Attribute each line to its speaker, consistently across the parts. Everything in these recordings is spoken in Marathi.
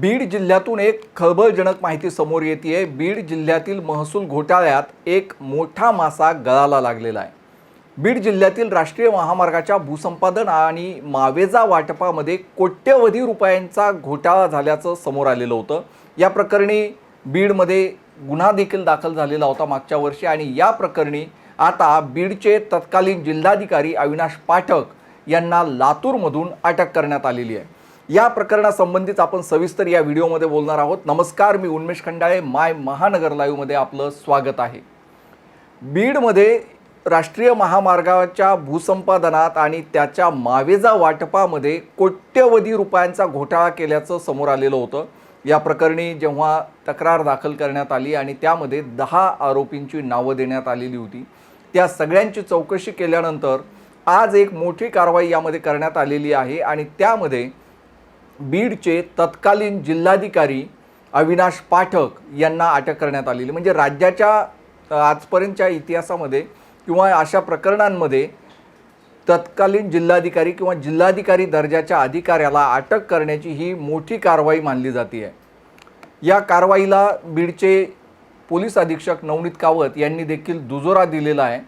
Speaker 1: बीड जिल्ह्यातून एक खळबळजनक माहिती समोर येते. बीड जिल्ह्यातील महसूल घोटाळ्यात एक मोठा मासा गळाला लागलेला आहे. बीड जिल्ह्यातील राष्ट्रीय महामार्गाच्या भूसंपादन आणि मावेजा वाटपामध्ये कोट्यवधी रुपयांचा घोटाळा झाल्याचं समोर आलेलं होतं. या प्रकरणी बीडमध्ये गुन्हा देखील दाखल झालेला होता मागच्या वर्षी आणि या प्रकरणी आता बीडचे तत्कालीन जिल्हाधिकारी अविनाश पाठक यांना लातूरमधून अटक करण्यात आलेली आहे. या प्रकरणासंबंधीच आपण सविस्तर या व्हिडिओमध्ये बोलणार आहोत. नमस्कार, मी उन्मेष खंडाळे, माय महानगर लाईव्हमध्ये आपलं स्वागत आहे. बीडमध्ये राष्ट्रीय महामार्गाच्या भूसंपादनात आणि त्याच्या मावेजा वाटपामध्ये कोट्यवधी रुपयांचा घोटाळा केल्याचं समोर आलेलं होतं. या प्रकरणी जेव्हा तक्रार दाखल करण्यात आली आणि त्यामध्ये 10 आरोपींची नावं देण्यात आलेली होती, त्या सगळ्यांची चौकशी केल्यानंतर आज एक मोठी कारवाई यामध्ये करण्यात आलेली आहे आणि त्यामध्ये बीडचे तत्कालीन जिल्हाधिकारी अविनाश पाठक यांना अटक करण्यात आलेली. म्हणजे राज्याच्या आजपर्यंतच्या इतिहासामध्ये किंवा अशा प्रकरणांमध्ये तत्कालीन जिल्हाधिकारी किंवा जिल्हाधिकारी दर्जाच्या अधिकाऱ्याला अटक करण्याची ही मोठी कारवाई मानली जाते आहे. या कारवाईला बीडचे पोलीस अधीक्षक नवनीत कावत यांनी देखील दुजोरा दिलेला आहे.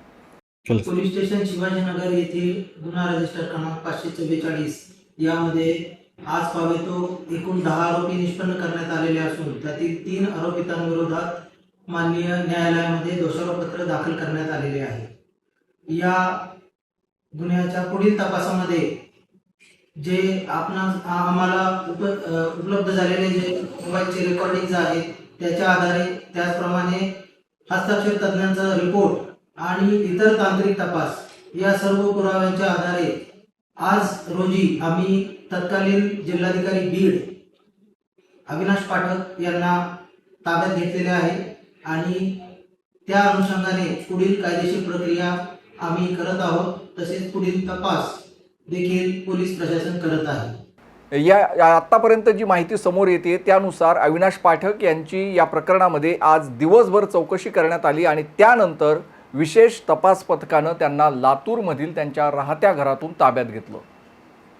Speaker 2: पोलीस स्टेशन शिवाजीनगर येथे गुन्हा रजिस्टर क्रमांक 544 यामध्ये आज पावेतो एकूण 10 आरोपी निष्पन्न करण्यात आलेले असून त्यातील 3 आरोपितांविरोधात माननीय न्यायालयामध्ये दोषारोपपत्र दाखल करण्यात आलेले आहे. या गुन्ह्याच्या पुढील तपासामध्ये जे आम्हाला उपलब्ध झालेले जे मोबाईलचे रेकॉर्डिंग्ज आहेत त्याच्या आधारे, त्याचप्रमाणे हस्ताक्षर तज्ञांचा रिपोर्ट आणि इतर तांत्रिक तपास या सर्व पुराव्यांच्या आधारे आज रोजी आम्ही तत्कालीन जिल्हाधिकारी बीड अविनाश पाठक यांना ताब्यात घेतलेले आहे आणि त्या अनुषंगाने पुढील कायदेशीर प्रक्रिया आम्ही करत आहोत. तसेच पुढील तपास देखील पोलीस प्रशासन करत आहे.
Speaker 1: या आतापर्यंत जी माहिती समोर येते त्यानुसार अविनाश पाठक यांची या प्रकरणामध्ये आज दिवसभर चौकशी करण्यात आली आणि त्यानंतर विशेष तपास पथकानं त्यांना लातूरमधील त्यांच्या राहत्या घरातून ताब्यात घेतलं.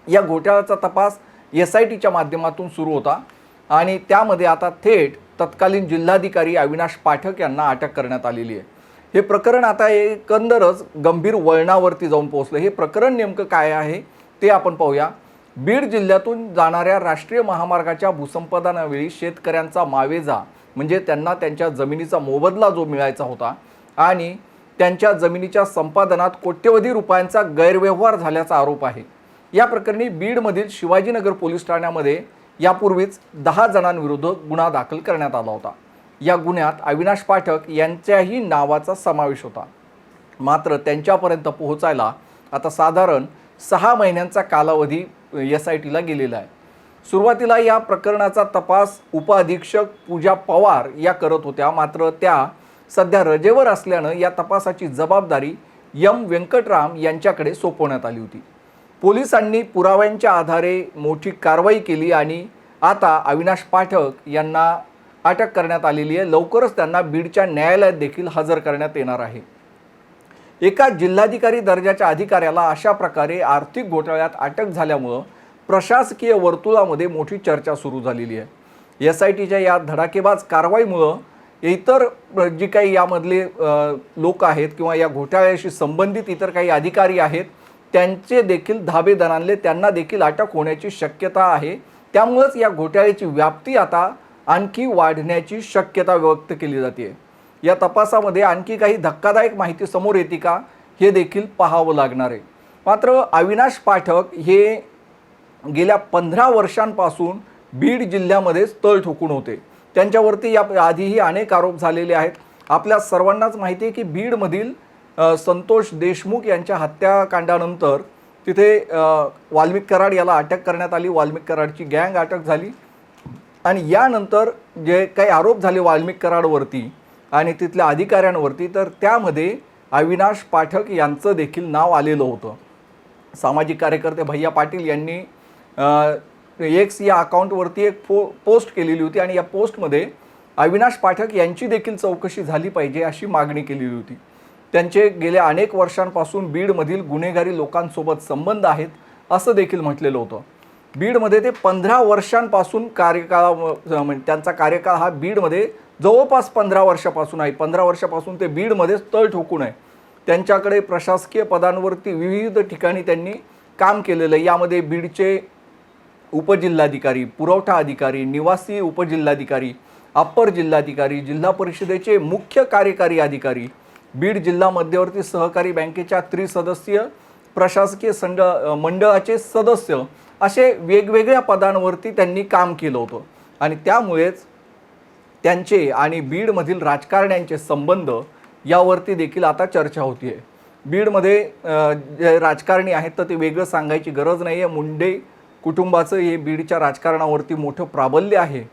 Speaker 1: या घोटाळ्याचा तपास SITच्या माध्यमातून सुरू होता आणि त्यामध्ये आता थेट तत्कालीन जिल्हाधिकारी अविनाश पाठक यांना अटक करण्यात आलेली आहे. हे प्रकरण आता एकंदरच गंभीर वळणावरती जाऊन पोहोचलं. हे प्रकरण नेमकं काय आहे ते आपण पाहूया. बीड जिल्ह्यातून जाणाऱ्या राष्ट्रीय महामार्गाच्या भूसंपादनावेळी शेतकऱ्यांचा मावेजा म्हणजे त्यांना त्यांच्या जमिनीचा मोबदला जो मिळायचा होता आणि त्यांच्या जमिनीच्या संपादनात कोट्यवधी रुपयांचा गैरव्यवहार झाल्याचा आरोप आहे. या प्रकरणी बीडमधील शिवाजीनगर पोलीस ठाण्यामध्ये यापूर्वीच 10 जणांविरुद्ध गुन्हा दाखल करण्यात आला होता. या गुन्ह्यात अविनाश पाठक यांच्याही नावाचा समावेश होता. मात्र त्यांच्यापर्यंत पोहोचायला आता साधारण 6 महिन्यांचा कालावधी SITला गेलेला आहे. सुरुवातीला या प्रकरणाचा तपास उपअधीक्षक पूजा पवार या करत होत्या, मात्र त्या सध्या रजेवर असल्यानं या तपासाची जबाबदारी M व्यंकटराम यांच्याकडे सोपवण्यात आली होती. पोलिसांनी पुराव्यांच्या आधारे मोठी कारवाई केली आणि आता अविनाश पाठक यांना अटक करण्यात आलेली आहे. लवकरच त्यांना बीडच्या न्यायालयात देखील हजर करण्यात येणार आहे. एका जिल्हाधिकारी दर्जाच्या अधिकाऱ्याला अशा प्रकारे आर्थिक घोटाळ्यात अटक झाल्यामुळं प्रशासकीय वर्तुळामध्ये मोठी चर्चा सुरू झालेली आहे. SITच्या या धडाकेबाज कारवाईमुळं इतर जी काही यामधले लोक आहेत किंवा या घोटाळ्याशी संबंधित इतर काही अधिकारी आहेत त्यांचे देखील धाबे दणाणले, त्यांना देखील अटक होण्याची शक्यता आहे. त्यामुळंच या घोटाळ्याची व्याप्ती आता आणखी वाढण्याची शक्यता व्यक्त केली जाते. या तपासामध्ये आणखी काही धक्कादायक माहिती समोर येते का हे देखील पाहावं लागणार आहे. मात्र अविनाश पाठक हे गेल्या 15 वर्षांपासून बीड जिल्ह्यामध्येच तळ ठोकून होते. त्यांच्यावरती या आधीही अनेक आरोप झालेले आहेत. आपल्या सर्वांनाच माहिती आहे की बीडमधील संतोष देशमुख यांच्या हत्याकांडानंतर तिथे वाल्मिक कराड याला अटक करण्यात आली. वाल्मिक कराडची गँग अटक झाली आणि यानंतर जे काही आरोप झाले वाल्मिक कराडवरती आणि तिथल्या अधिकाऱ्यांवरती, तर त्यामध्ये अविनाश पाठक यांचं देखील नाव आलेलं होतं. सामाजिक कार्यकर्ते भैया पाटील यांनी X या अकाउंटवरती एक पोस्ट केलेली होती आणि या पोस्टमध्ये अविनाश पाठक यांची देखील चौकशी झाली पाहिजे अशी मागणी केलेली होती. त्यांचे गेल्या अनेक वर्षांपासून बीडमधील गुन्हेगारी लोकांसोबत संबंध आहेत असं देखील म्हटलेलं होतं. बीडमध्ये ते 15 वर्षांपासून म्हणजे त्यांचा कार्यकाळ हा बीडमध्ये जवळपास 15 वर्षापासून आहे. 15 वर्षापासून ते बीडमध्येच तळ ठोकून आहे. त्यांच्याकडे प्रशासकीय पदांवरती विविध ठिकाणी त्यांनी काम केलेलं आहे. यामध्ये बीडचे उपजिल्हाधिकारी, पुरवठा अधिकारी, निवासी उपजिल्हाधिकारी, अप्पर जिल्हाधिकारी, जिल्हा परिषदेचे मुख्य कार्यकारी अधिकारी, बीड जिल्हा मध्यवर्ती सहकारी बँकेच्या त्रिसदस्यीय प्रशासकीय मंडळाचे सदस्य असे वेगवेगळ्या पदांवरती त्यांनी काम केलं होतं. आणि त्यामुळेच त्यांचे आणि बीडमधील राजकारण्यांचे संबंध यावरती देखील आता चर्चा होती आहे. बीडमध्ये जे राजकारणी आहेत तर ते वेगळं सांगायची गरज नाही आहे. मुंडे कुटुंबाचं हे बीडच्या राजकारणावरती मोठं प्राबल्य आहे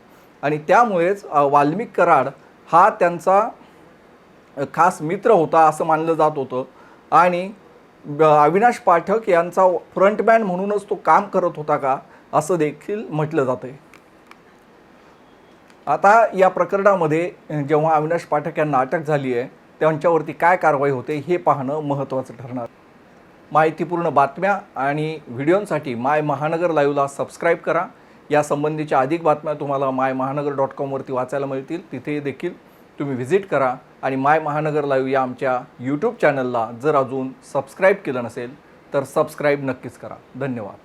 Speaker 1: आणि त्यामुळेच वाल्मिक कराड हा त्यांचा खास मित्र होता असं मानलं जात होतं. आणि अविनाश पाठक यांचा फ्रंटमॅन म्हणूनच तो काम करत होता का असं देखील म्हटलं जातं आहे. आता या प्रकरणामध्ये जेव्हा अविनाश पाठक यांना अटक झाली आहे त्यांच्यावरती काय कारवाई होते हे पाहणं महत्त्वाचं ठरणार. माहितीपूर्ण बातम्या आणि व्हिडिओंसाठी माय महानगर लाईव्हला सबस्क्राईब करा. या संबंधीच्या अधिक बातम्या तुम्हाला mymahanagar.com वरती वाचायला मिळतील. तिथे देखील तुम्ही व्हिजिट करा. आणि माय महानगर लाईव्ह या आमच्या यूट्यूब चॅनलला जर अजून सबस्क्राईब केलं नसेल तर सबस्क्राईब नक्कीच करा. धन्यवाद.